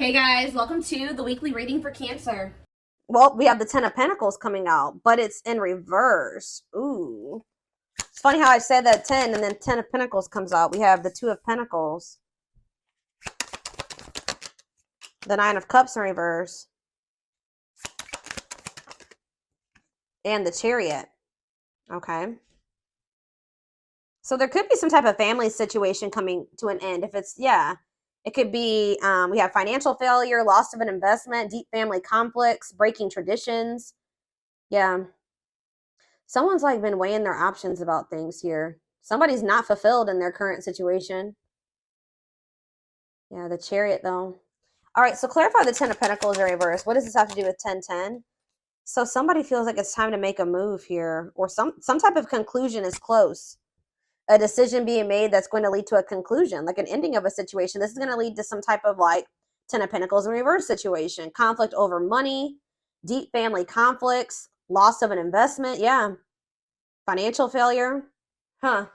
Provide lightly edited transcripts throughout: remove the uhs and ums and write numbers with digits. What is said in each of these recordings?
Hey guys, welcome to the weekly reading for Cancer. Well, we have the Ten of Pentacles coming out, but it's in reverse. Ooh. It's funny how I said that 10 and then 10 of Pentacles comes out. We have the 2 of Pentacles, the 9 of Cups in reverse, and the Chariot. Okay. So there could be some type of family situation coming to an end. If it's, yeah, it could be, we have financial failure, loss of an investment, deep family conflicts, breaking traditions. Yeah. Someone's like been weighing their options about things here. Somebody's not fulfilled in their current situation. Yeah, the Chariot though. All right, so clarify the 10 of Pentacles in reverse. What does this have to do with 1010? So somebody feels like it's time to make a move here, or some type of conclusion is close. A decision being made that's going to lead to a conclusion, like an ending of a situation. This is going to lead to some type of like 10 of Pentacles in reverse situation. Conflict over money, deep family conflicts, loss of an investment. Yeah. Financial failure. Huh.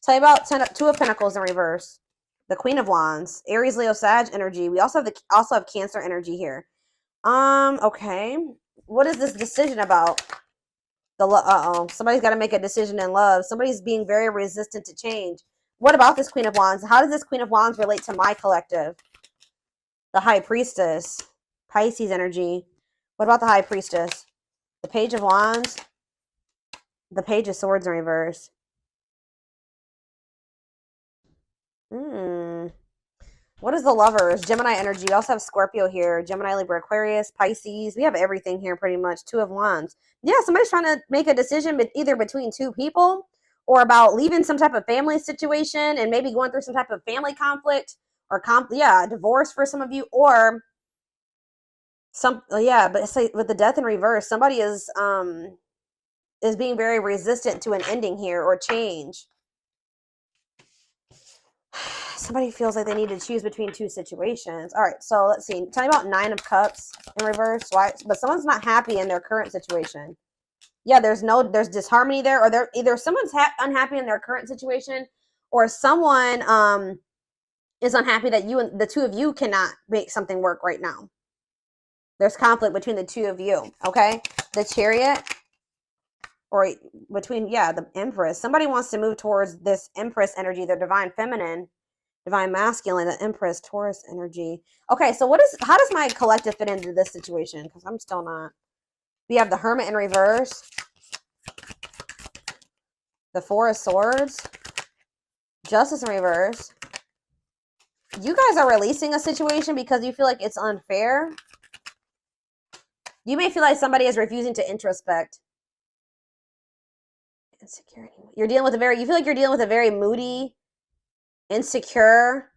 Tell you about 2 of Pentacles in reverse. The Queen of Wands, Aries, Leo, Sag energy. We also have Cancer energy here. Okay. What is this decision about? Somebody's got to make a decision in love. Somebody's being very resistant to change. What about this Queen of Wands? How does this Queen of Wands relate to my collective? The High Priestess, Pisces energy. What about the High Priestess? The Page of Wands, the Page of Swords in reverse. What is the Lovers? Gemini energy. We also have Scorpio here. Gemini, Libra, Aquarius, Pisces. We have everything here pretty much. 2 of Wands. Yeah, somebody's trying to make a decision either between two people or about leaving some type of family situation and maybe going through some type of family conflict or divorce for some of you, or but it's like with the Death in reverse, somebody is being very resistant to an ending here or change. Somebody feels like they need to choose between two situations. All right, so let's see. Tell me about 9 of Cups in reverse. Why? But someone's not happy in their current situation. Yeah, there's disharmony there, or either someone's unhappy in their current situation, or someone is unhappy that the two of you cannot make something work right now. There's conflict between the two of you. Okay, the Chariot, or between the Empress. Somebody wants to move towards this Empress energy, their divine feminine. Divine masculine, the Empress, Taurus energy. Okay, so how does my collective fit into this situation? Because I'm still not. We have the Hermit in reverse. The Four of Swords. Justice in reverse. You guys are releasing a situation because you feel like it's unfair. You may feel like somebody is refusing to introspect. Insecurity. You feel like you're dealing with a very moody, insecure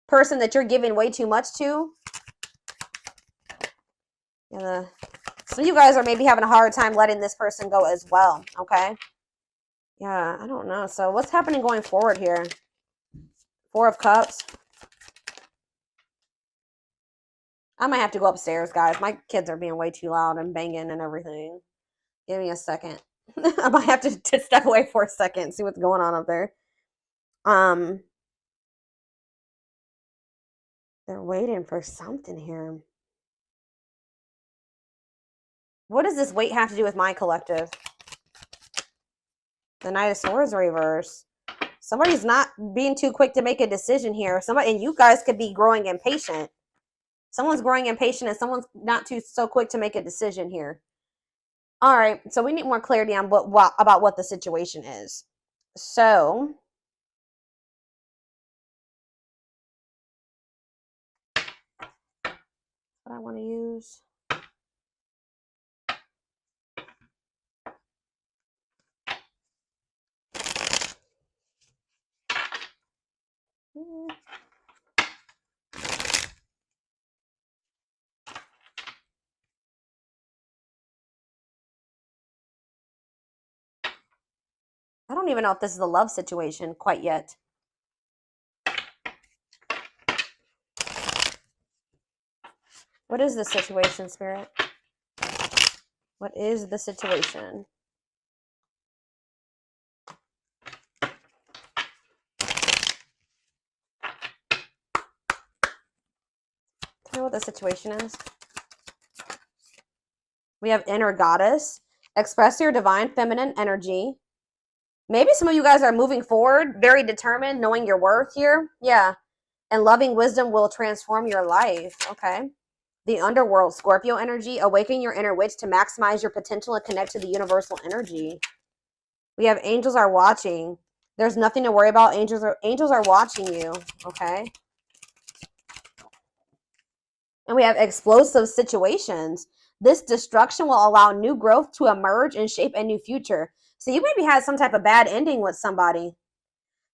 person that you're giving way too much to. Yeah, some of you guys are maybe having a hard time letting this person go as well, okay? Yeah, I don't know. So what's happening going forward here? 4 of Cups. I might have to go upstairs, guys. My kids are being way too loud and banging and everything. Give me a second. I might have to step away for a second and see what's going on up there. They're waiting for something here. What does this wait have to do with my collective? The Knight of Swords reverse. Somebody's not being too quick to make a decision here. And you guys could be growing impatient. Someone's growing impatient and someone's not so quick to make a decision here. All right, so we need more clarity on about what the situation is. So, what I want to use. I don't even know if this is a love situation quite yet. What is the situation, Spirit? What is the situation? know what the situation is. We have inner goddess. Express your divine feminine energy. Maybe some of you guys are moving forward, very determined, knowing your worth here. Yeah. And loving wisdom will transform your life. Okay. The underworld, Scorpio energy. Awaken your inner witch to maximize your potential and connect to the universal energy. We have angels are watching. There's nothing to worry about. Angels are watching you. Okay. And we have explosive situations. This destruction will allow new growth to emerge and shape a new future. So you maybe had some type of bad ending with somebody.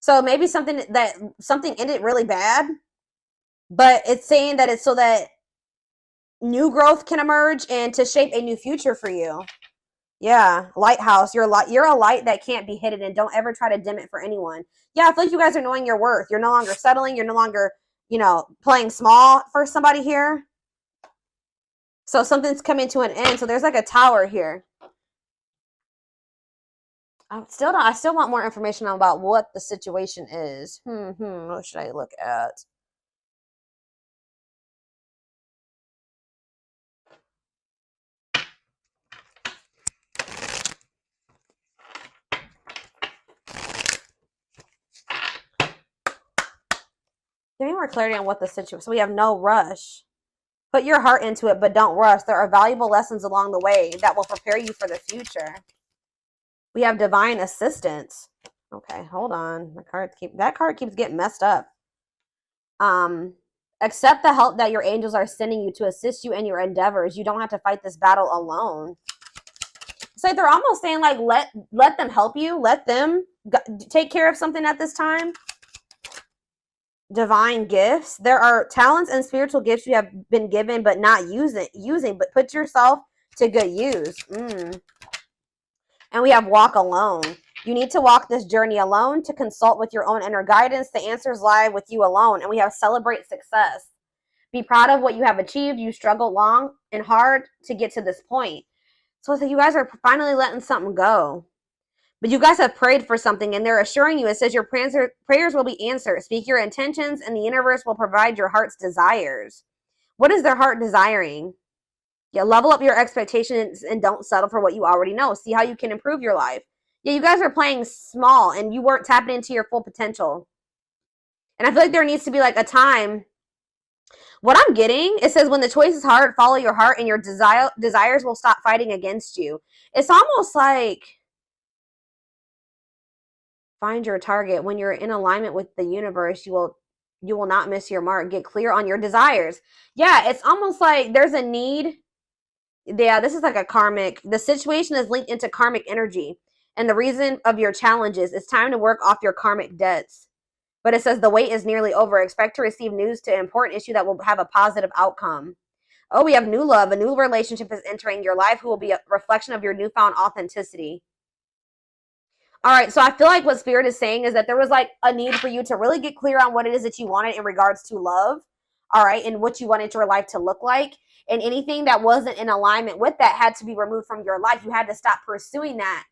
So maybe something ended really bad, but it's saying that it's so that new growth can emerge and to shape a new future for you. Yeah, lighthouse. You're a light that can't be hidden, and don't ever try to dim it for anyone. Yeah, I feel like you guys are knowing your worth. You're no longer settling. You're no longer, playing small for somebody here. So something's coming to an end. So there's like a tower here. I still want more information about what the situation is. What should I look at? Give me more clarity on what the situation. So we have no rush. Put your heart into it, but don't rush. There are valuable lessons along the way that will prepare you for the future. We have divine assistance. Okay, hold on. That card keeps getting messed up. Accept the help that your angels are sending you to assist you in your endeavors. You don't have to fight this battle alone. So they're almost saying like let them help you. Let them take care of something at this time. Divine gifts. There are talents and spiritual gifts you have been given but not using, but put yourself to good use. And we have walk alone. You need to walk this journey alone to consult with your own inner guidance. The answers lie with you alone. And we have celebrate success. Be proud of what you have achieved. You struggled long and hard to get to this point. So you guys are finally letting something go. But you guys have prayed for something, and they're assuring you, it says your prayers will be answered. Speak your intentions, and the universe will provide your heart's desires. What is their heart desiring? Yeah, level up your expectations and don't settle for what you already know. See how you can improve your life. Yeah, you guys are playing small, and you weren't tapping into your full potential. And I feel like there needs to be like a time. What I'm getting, it says when the choice is hard, follow your heart, and your desires will stop fighting against you. It's almost like find your target. When you're in alignment with the universe, you will not miss your mark. Get clear on your desires. Yeah, it's almost like there's a need. Yeah, this is like a karmic. The situation is linked into karmic energy. And the reason of your challenges, it's time to work off your karmic debts. But it says the wait is nearly over. Expect to receive news to an important issue that will have a positive outcome. Oh, we have new love. A new relationship is entering your life who will be a reflection of your newfound authenticity. All right, so I feel like what Spirit is saying is that there was like a need for you to really get clear on what it is that you wanted in regards to love, all right, and what you wanted your life to look like. And anything that wasn't in alignment with that had to be removed from your life. You had to stop pursuing that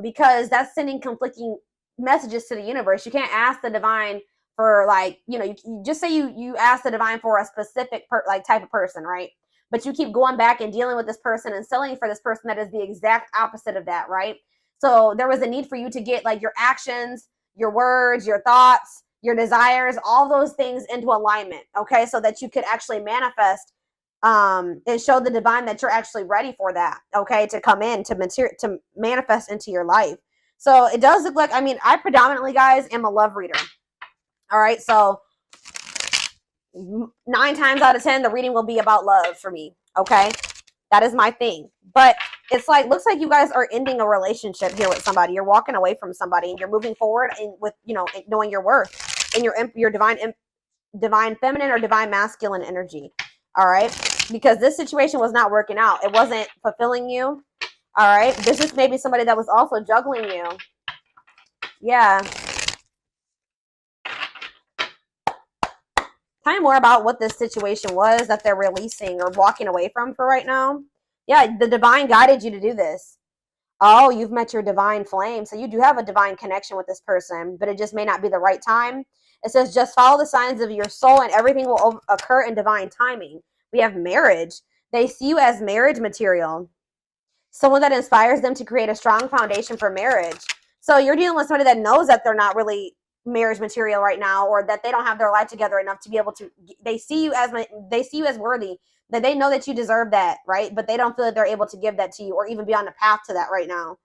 because that's sending conflicting messages to the universe. You can't ask the divine for like, you just say you ask the divine for a specific type of person, right? But you keep going back and dealing with this person and selling for this person that is the exact opposite of that, right? So there was a need for you to get like your actions, your words, your thoughts, your desires, all those things into alignment, okay? So that you could actually manifest and show the divine that you're actually ready for that, okay? To come in, to manifest into your life. So it does look like, I predominantly, guys, am a love reader. All right, so 9 times out of 10, the reading will be about love for me, okay? That is my thing. But it's like, looks like you guys are ending a relationship here with somebody. You're walking away from somebody and you're moving forward and with, knowing your worth and your divine feminine or divine masculine energy. All right. Because this situation was not working out. It wasn't fulfilling you. All right. This is maybe somebody that was also juggling you. Yeah. Tell me more about what this situation was that they're releasing or walking away from for right now. Yeah, the divine guided you to do this. Oh, you've met your divine flame. So you do have a divine connection with this person, but it just may not be the right time. It says, just follow the signs of your soul and everything will occur in divine timing. We have marriage. They see you as marriage material. Someone that inspires them to create a strong foundation for marriage. So you're dealing with somebody that knows that they're not really marriage material right now, or that they don't have their life together enough to be able to, they see you as worthy, that they know that you deserve that, right? But they don't feel that they're able to give that to you or even be on the path to that right now.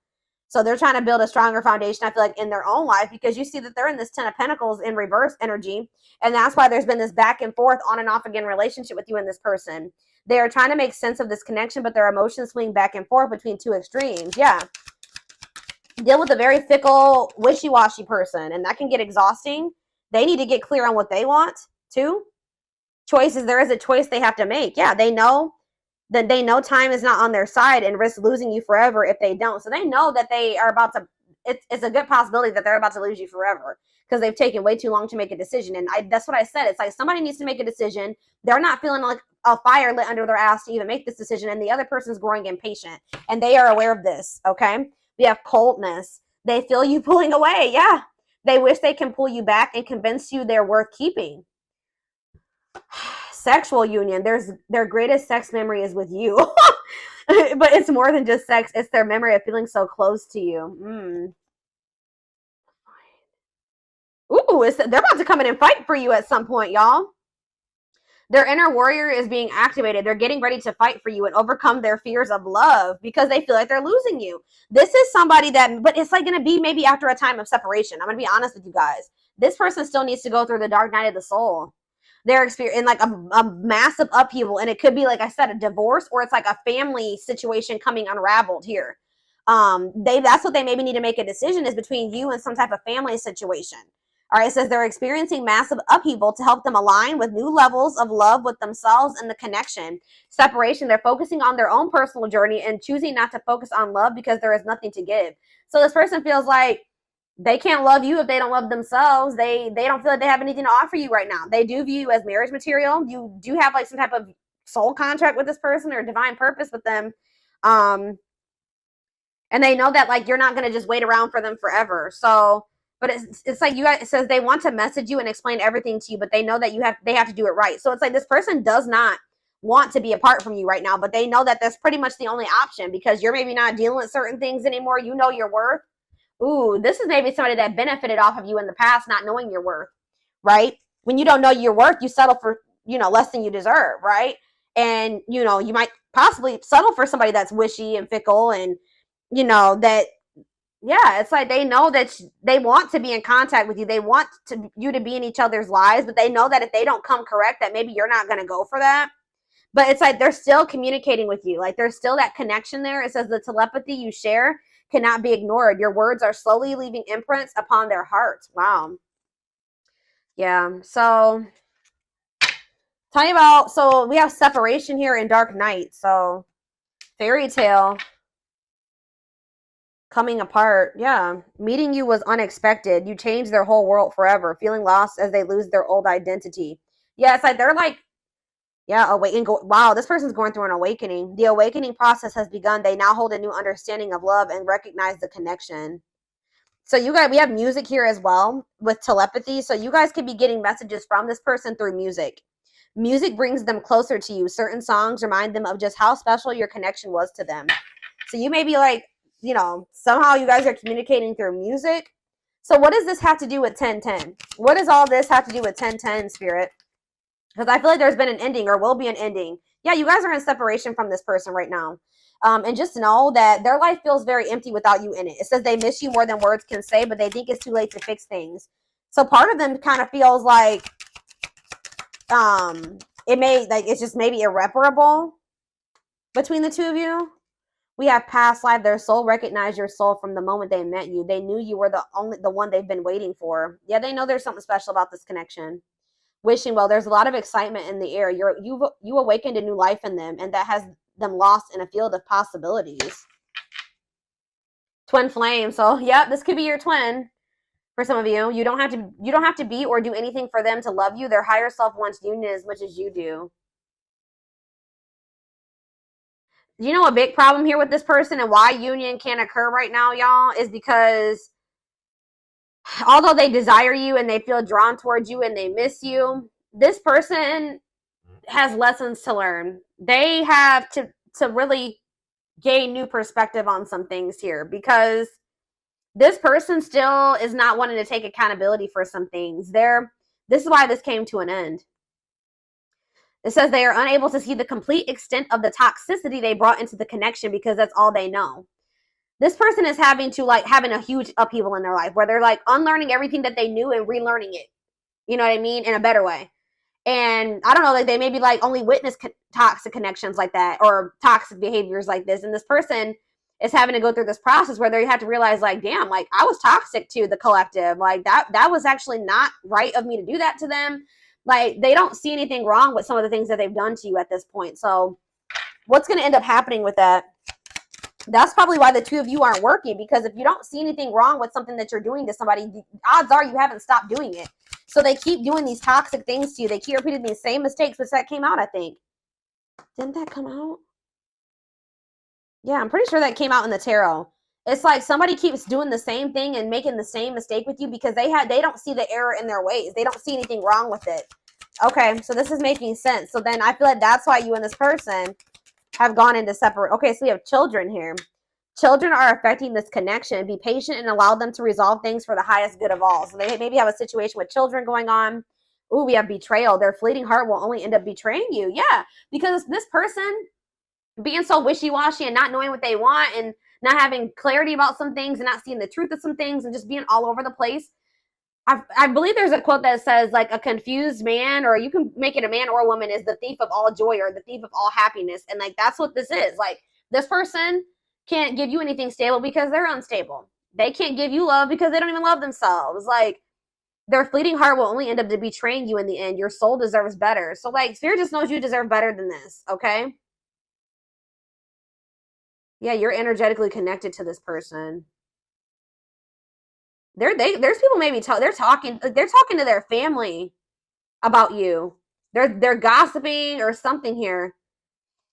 So they're trying to build a stronger foundation, I feel like, in their own life, because you see that they're in this 10 of Pentacles in reverse energy. And that's why there's been this back and forth, on and off again relationship with you and this person. They are trying to make sense of this connection, but their emotions swing back and forth between two extremes. Yeah. Deal with a very fickle, wishy-washy person, and that can get exhausting. They need to get clear on what they want, too. Choices, there is a choice they have to make. Yeah, they know that time is not on their side and risk losing you forever if they don't. So they know that they are about to, it's a good possibility that they're about to lose you forever because they've taken way too long to make a decision. And that's what I said. It's like somebody needs to make a decision. They're not feeling like a fire lit under their ass to even make this decision, and the other person's growing impatient, and they are aware of this, okay? We have coldness. They feel you pulling away. Yeah. They wish they can pull you back and convince you they're worth keeping. Sexual union. Their greatest sex memory is with you. But it's more than just sex. It's their memory of feeling so close to you. Ooh, they're about to come in and fight for you at some point, y'all. Their inner warrior is being activated. They're getting ready to fight for you and overcome their fears of love because they feel like they're losing you. This is somebody that, but it's like going to be maybe after a time of separation. I'm going to be honest with you guys. This person still needs to go through the dark night of the soul. They're experiencing like a massive upheaval, and it could be, like I said, a divorce, or it's like a family situation coming unraveled here. That's what they maybe need to make a decision, is between you and some type of family situation. All right, it says they're experiencing massive upheaval to help them align with new levels of love with themselves and the connection. Separation, they're focusing on their own personal journey and choosing not to focus on love because there is nothing to give. So this person feels like they can't love you if they don't love themselves. They don't feel like they have anything to offer you right now. They do view you as marriage material. You do have like some type of soul contract with this person or divine purpose with them. And they know that like you're not going to just wait around for them forever. So, but it's like you guys, it says they want to message you and explain everything to you, but they know that they have to do it right. So it's like this person does not want to be apart from you right now, but they know that that's pretty much the only option because you're maybe not dealing with certain things anymore. You know your worth. Ooh, this is maybe somebody that benefited off of you in the past, not knowing your worth, right? When you don't know your worth, you settle for, less than you deserve, right? And, you might possibly settle for somebody that's wishy and fickle and, that, yeah, it's like they know that they want to be in contact with you. They want you to be in each other's lives, but they know that if they don't come correct, that maybe you're not going to go for that. But it's like they're still communicating with you. Like there's still that connection there. It says the telepathy you share cannot be ignored. Your words are slowly leaving imprints upon their hearts. Wow. Yeah. So tell you about, so we have separation here in Dark Night. So fairy tale coming apart. Yeah. Meeting you was unexpected. You changed their whole world forever. Feeling lost as they lose their old identity. Yeah. It's like they're like, yeah, wow, this person's going through an awakening. The awakening process has begun. They now hold a new understanding of love and recognize the connection. So we have music here as well with telepathy. So you guys could be getting messages from this person through music. Music brings them closer to you. Certain songs remind them of just how special your connection was to them. So you may be like, somehow you guys are communicating through music. So what does this have to do with 1010? What does all this have to do with 1010, Spirit? Because I feel like there's been an ending or will be an ending. Yeah, you guys are in separation from this person right now. And just know that their life feels very empty without you in it. It says they miss you more than words can say, but they think it's too late to fix things. So part of them kind of feels like it's just maybe irreparable between the two of you. We have past life. Their soul recognized your soul from the moment they met you. They knew you were the one they've been waiting for. Yeah, they know there's something special about this connection. Wishing well, there's a lot of excitement in the air. You awakened a new life in them, and that has them lost in a field of possibilities. Twin flame. So yeah, this could be your twin for some of you. You don't have to be or do anything for them to love you. Their higher self wants union as much as you do. You know a big problem here with this person and why union can't occur right now, y'all, is because although they desire you and they feel drawn towards you and they miss you, this person has lessons to learn. They have to really gain new perspective on some things here, because this person still is not wanting to take accountability for some things. This is why this came to an end. It says they are unable to see the complete extent of the toxicity they brought into the connection because that's all they know. This person is having a huge upheaval in their life where they're like unlearning everything that they knew and relearning it. You know what I mean? In a better way. And I don't know, like they maybe like only witness toxic connections like that or toxic behaviors like this. And this person is having to go through this process where they have to realize like, damn, like I was toxic to the collective. Like that was actually not right of me to do that to them. Like they don't see anything wrong with some of the things that they've done to you at this point. So what's going to end up happening with that? That's probably why the two of you aren't working, because if you don't see anything wrong with something that you're doing to somebody, the odds are you haven't stopped doing it. So they keep doing these toxic things to you. They keep repeating these same mistakes, which that came out, I think. Didn't that come out? Yeah, I'm pretty sure that came out in the tarot. It's like somebody keeps doing the same thing and making the same mistake with you because they don't see the error in their ways. They don't see anything wrong with it. Okay, so this is making sense. So then I feel like that's why you and this person have gone into separate. Okay, so we have children here. Children are affecting this connection. Be patient and allow them to resolve things for the highest good of all. So they maybe have a situation with children going on. Ooh, we have betrayal. Their fleeting heart will only end up betraying you. Yeah, because this person being so wishy-washy and not knowing what they want and not having clarity about some things and not seeing the truth of some things and just being all over the place. I believe there's a quote that says like a confused man, or you can make it a man or a woman, is the thief of all joy or the thief of all happiness. And like that's what this is. Like this person can't give you anything stable because they're unstable. They can't give you love because they don't even love themselves. Like their fleeting heart will only end up betraying you in the end. Your soul deserves better. So like Spirit just knows you deserve better than this. Okay. Yeah, you're energetically connected to this person. There's people maybe they're talking to their family about you. They're gossiping or something here.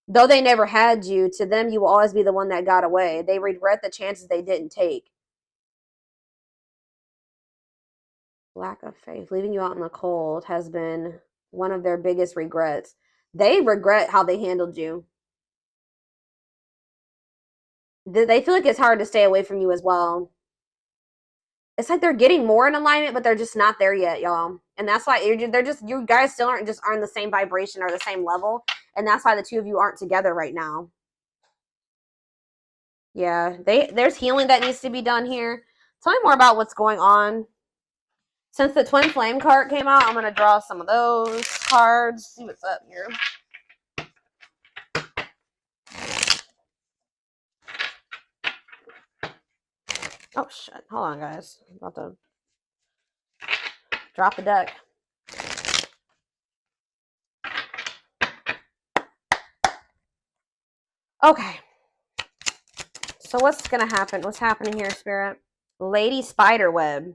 Though they never had you, to them you will always be the one that got away. They regret the chances they didn't take. Lack of faith, leaving you out in the cold has been one of their biggest regrets. They regret how they handled you. They feel like it's hard to stay away from you as well. It's like they're getting more in alignment, but they're just not there yet, y'all. And that's why you guys still aren't the same vibration or the same level. And that's why the two of you aren't together right now. Yeah, there's healing that needs to be done here. Tell me more about what's going on. Since the Twin Flame card came out, I'm going to draw some of those cards. See what's up here. Oh, shit. Hold on, guys. I'm about to drop the deck. Okay. So what's going to happen? What's happening here, Spirit? Lady Spiderweb.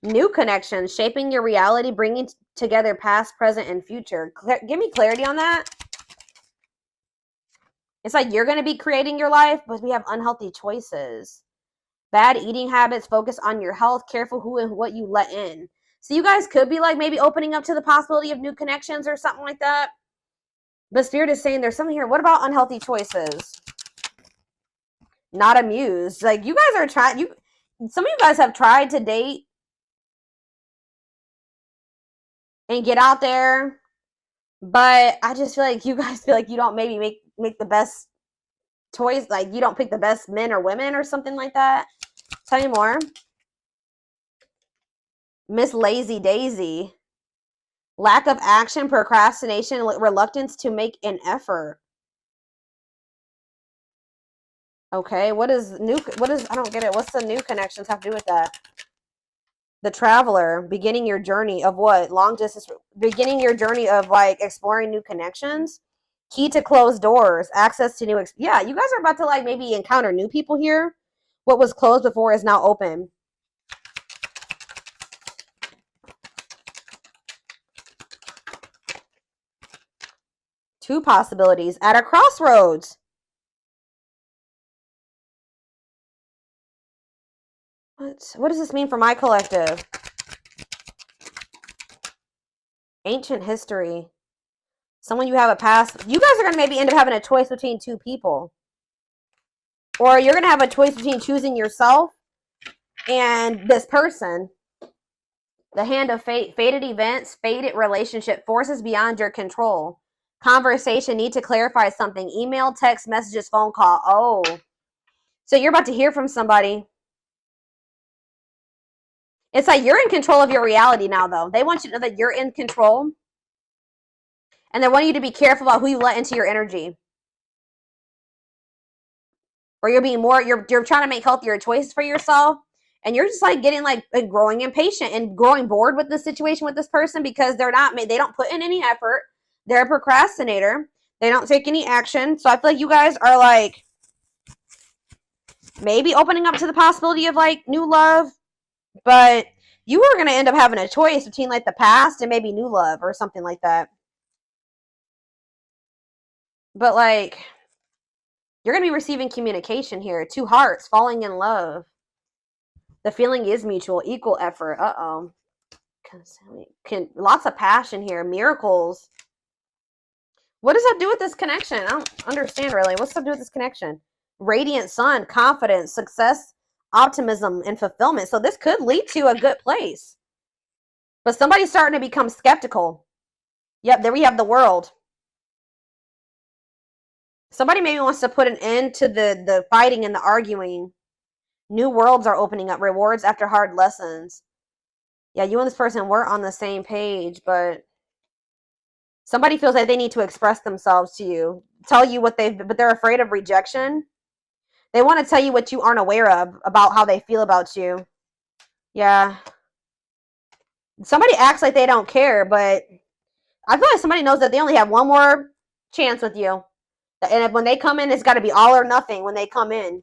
New connections, shaping your reality, bringing together past, present, and future. Give me clarity on that. It's like you're going to be creating your life, but we have unhealthy choices. Bad eating habits, focus on your health, careful who and what you let in. So you guys could be like maybe opening up to the possibility of new connections or something like that. But Spirit is saying there's something here. What about unhealthy choices? Not amused. Like you guys are trying, some of you guys have tried to date and get out there, but I just feel like you guys feel like you don't maybe make the best choice. Like you don't pick the best men or women or something like that. Tell me more. Miss Lazy Daisy. Lack of action, procrastination, reluctance to make an effort. Okay, I don't get it. What's the new connections have to do with that? The Traveler, beginning your journey of what? Long distance, beginning your journey of like exploring new connections. Key to closed doors, access to new, yeah, you guys are about to like maybe encounter new people here. What was closed before is now open. Two possibilities at a crossroads. What does this mean for my collective? Ancient history. Someone you have a past. You guys are going to maybe end up having a choice between two people. Or you're going to have a choice between choosing yourself and this person. The hand of fate. Fated events. Fated relationship. Forces beyond your control. Conversation. Need to clarify something. Email, text, messages, phone call. Oh. So you're about to hear from somebody. It's like you're in control of your reality now, though. They want you to know that you're in control. And they want you to be careful about who you let into your energy. Or you're being more, you're trying to make healthier choices for yourself. And you're just like getting like growing impatient and growing bored with the situation with this person because they don't put in any effort. They're a procrastinator. They don't take any action. So I feel like you guys are like maybe opening up to the possibility of like new love. But you are going to end up having a choice between like the past and maybe new love or something like that. But like, you're going to be receiving communication here. Two hearts falling in love. The feeling is mutual, equal effort. Uh-oh. Lots of passion here. Miracles. What does that do with this connection? I don't understand really. What's that do with this connection? Radiant sun, confidence, success, optimism, and fulfillment. So this could lead to a good place. But somebody's starting to become skeptical. Yep, there we have the world. Somebody maybe wants to put an end to the fighting and the arguing. New worlds are opening up. Rewards after hard lessons. Yeah, you and this person weren't on the same page, but somebody feels like they need to express themselves to you. Tell you what but they're afraid of rejection. They want to tell you what you aren't aware of about how they feel about you. Yeah. Somebody acts like they don't care, but I feel like somebody knows that they only have one more chance with you. And when they come in, it's got to be all or nothing when they come in.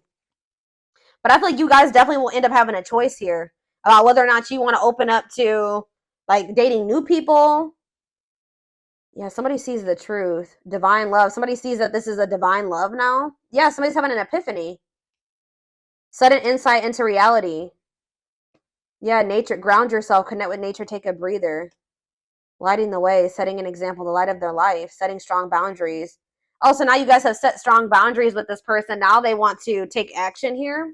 But I feel like you guys definitely will end up having a choice here about whether or not you want to open up to like dating new people. Yeah, somebody sees the truth. Divine love. Somebody sees that this is a divine love now. Yeah, somebody's having an epiphany. Sudden insight into reality. Yeah, nature. Ground yourself. Connect with nature. Take a breather. Lighting the way. Setting an example. The light of their life. Setting strong boundaries. Oh, so now you guys have set strong boundaries with this person. Now they want to take action here.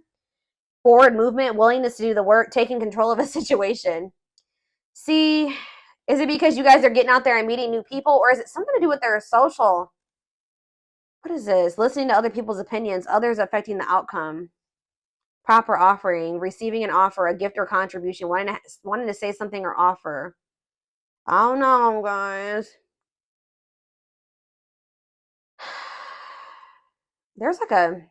Forward movement. Willingness to do the work. Taking control of a situation. See, is it because you guys are getting out there and meeting new people? Or is it something to do with their social? What is this? Listening to other people's opinions. Others affecting the outcome. Proper offering. Receiving an offer. A gift or contribution. Wanting to say something or offer. I don't know, guys. There's like a...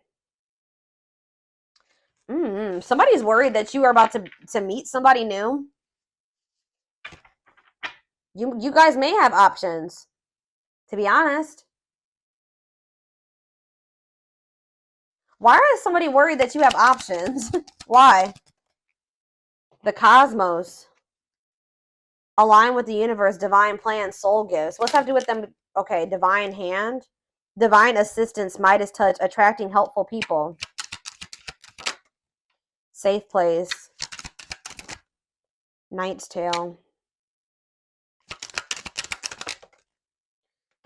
somebody's worried that you are about to meet somebody new. You guys may have options, to be honest. Why is somebody worried that you have options? Why? The cosmos. Align with the universe, divine plan, soul gifts. What's that have to do with them? Okay, divine hand. Divine assistance, Midas touch, attracting helpful people. Safe place. Knight's tale.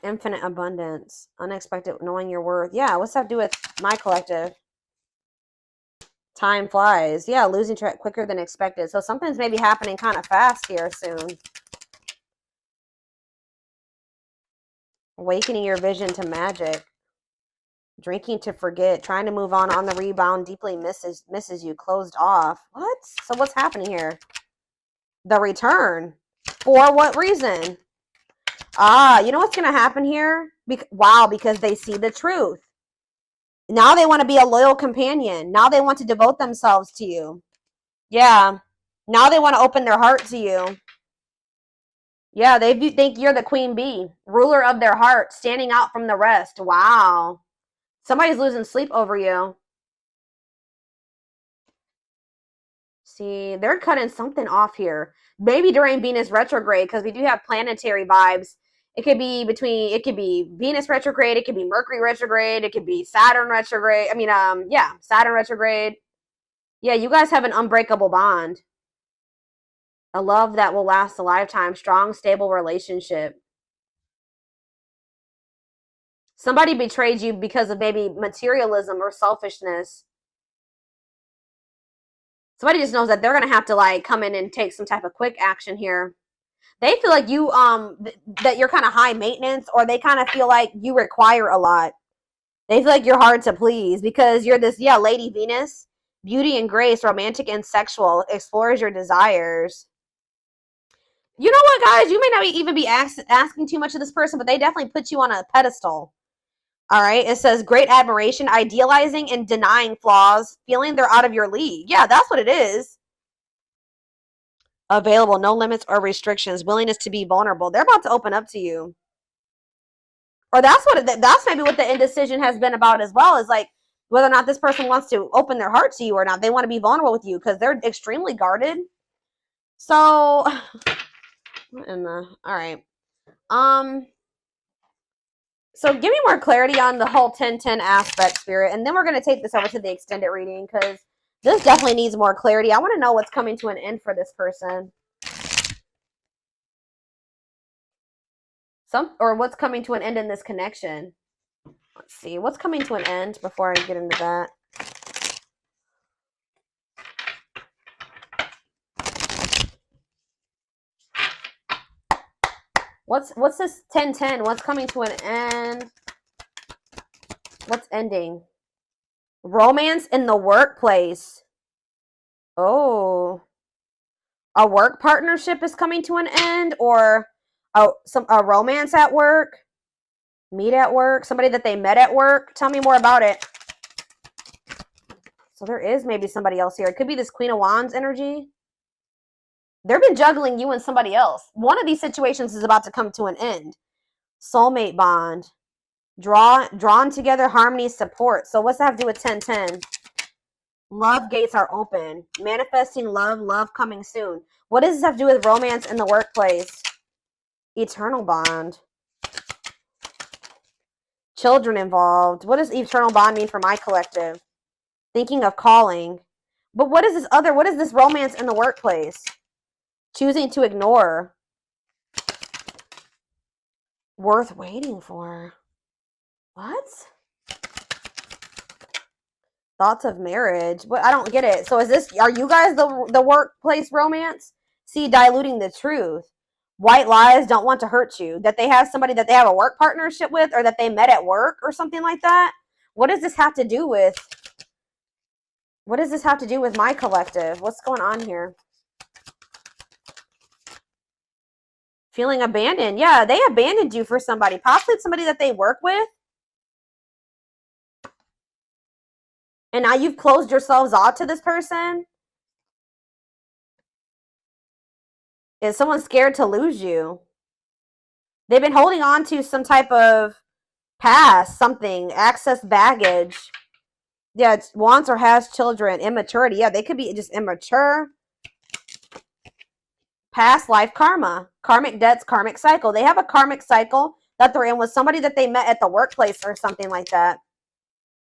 Infinite abundance. Unexpected, knowing your worth. Yeah, what's that have to do with my collective? Time flies. Yeah, losing track quicker than expected. So something's maybe happening kind of fast here soon. Awakening your vision to magic. Drinking to forget. Trying to move on the rebound. Deeply misses you. Closed off. What? So what's happening here? The return. For what reason? You know what's going to happen here? Wow, because they see the truth. Now they want to be a loyal companion. Now they want to devote themselves to you. Yeah. Now they want to open their heart to you. Yeah, they think you're the queen bee, ruler of their heart, standing out from the rest. Wow. Somebody's losing sleep over you. See, they're cutting something off here. Maybe during Venus retrograde, because we do have planetary vibes. It could be Venus retrograde. It could be Mercury retrograde. It could be Saturn retrograde. Saturn retrograde. Yeah, you guys have an unbreakable bond. A love that will last a lifetime. Strong, stable relationship. Somebody betrayed you because of maybe materialism or selfishness. Somebody just knows that they're going to have to like come in and take some type of quick action here. They feel like you that you're kind of high maintenance, or they kind of feel like you require a lot. They feel like you're hard to please because you're this, yeah, Lady Venus, beauty and grace, romantic and sexual, explores your desires. You know what, guys? You may not even be asking too much of this person, but they definitely put you on a pedestal. All right. It says great admiration, idealizing and denying flaws, feeling they're out of your league. Yeah, that's what it is. Available, no limits or restrictions, willingness to be vulnerable. They're about to open up to you. Or that's maybe what the indecision has been about as well, is like whether or not this person wants to open their heart to you or not. They want to be vulnerable with you because they're extremely guarded. So, all right. So give me more clarity on the whole 10-10 aspect, Spirit, and then we're going to take this over to the extended reading because this definitely needs more clarity. I want to know what's coming to an end for this person. Or what's coming to an end in this connection. Let's see. What's coming to an end before I get into that? What's this 10-10? What's coming to an end? What's ending? Romance in the workplace. Oh. A work partnership is coming to an end, or a romance at work, meet at work, somebody that they met at work. Tell me more about it. So there is maybe somebody else here. It could be this Queen of Wands energy. They've been juggling you and somebody else. One of these situations is about to come to an end. Soulmate bond. Drawn together, harmony, support. So what's that have to do with 10-10? Love gates are open. Manifesting love coming soon. What does this have to do with romance in the workplace? Eternal bond. Children involved. What does eternal bond mean for my collective? Thinking of calling. But what is this romance in the workplace? Choosing to ignore. Worth waiting for. What? Thoughts of marriage. What? I don't get it. So are you guys the workplace romance? See, diluting the truth. White lies, don't want to hurt you. That they have somebody that they have a work partnership with, or that they met at work or something like that. What does this have to do with? What does this have to do with my collective? What's going on here? Feeling abandoned. Yeah, they abandoned you for somebody. Possibly somebody that they work with. And now you've closed yourselves off to this person. Is someone scared to lose you? They've been holding on to some type of past, something, access baggage. Yeah, it's wants or has children, immaturity. Yeah, they could be just immature. Past life karma, karmic debts, karmic cycle. They have a karmic cycle that they're in with somebody that they met at the workplace or something like that.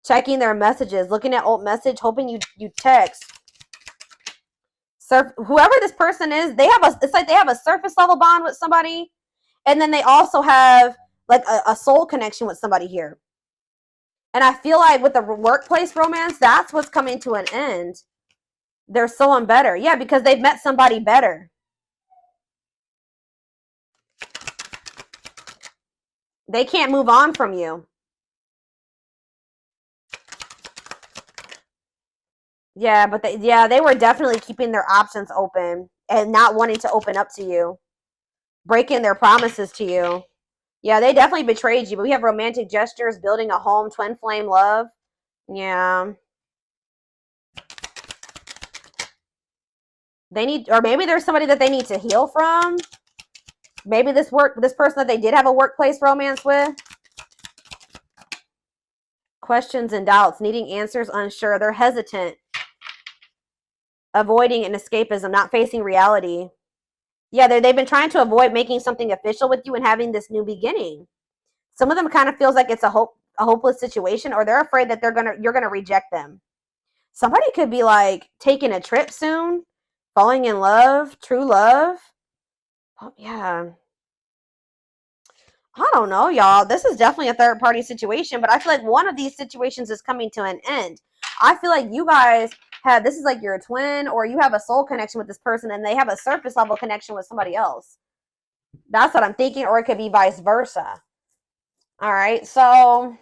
Checking their messages, looking at old message, hoping you text. Whoever this person is, it's like they have a surface level bond with somebody, and then they also have like a soul connection with somebody here. And I feel like with the workplace romance, that's what's coming to an end. There's someone better. Yeah, because they've met somebody better. They can't move on from you. Yeah, but they were definitely keeping their options open and not wanting to open up to you. Breaking their promises to you. Yeah, they definitely betrayed you, but we have romantic gestures, building a home, twin flame love. Yeah. Or maybe there's somebody that they need to heal from. Maybe this person that they did have a workplace romance with. Questions and doubts, needing answers, unsure. They're hesitant. Avoiding an escapism, not facing reality. Yeah, they've been trying to avoid making something official with you and having this new beginning. Some of them kind of feels like it's a hopeless situation, or they're afraid that you're gonna reject them. Somebody could be like taking a trip soon, falling in love, true love. Oh, yeah. I don't know, y'all. This is definitely a third party situation, but I feel like one of these situations is coming to an end. I feel like you guys have, this is like your twin, or you have a soul connection with this person and they have a surface level connection with somebody else. That's what I'm thinking, or it could be vice versa. All right, so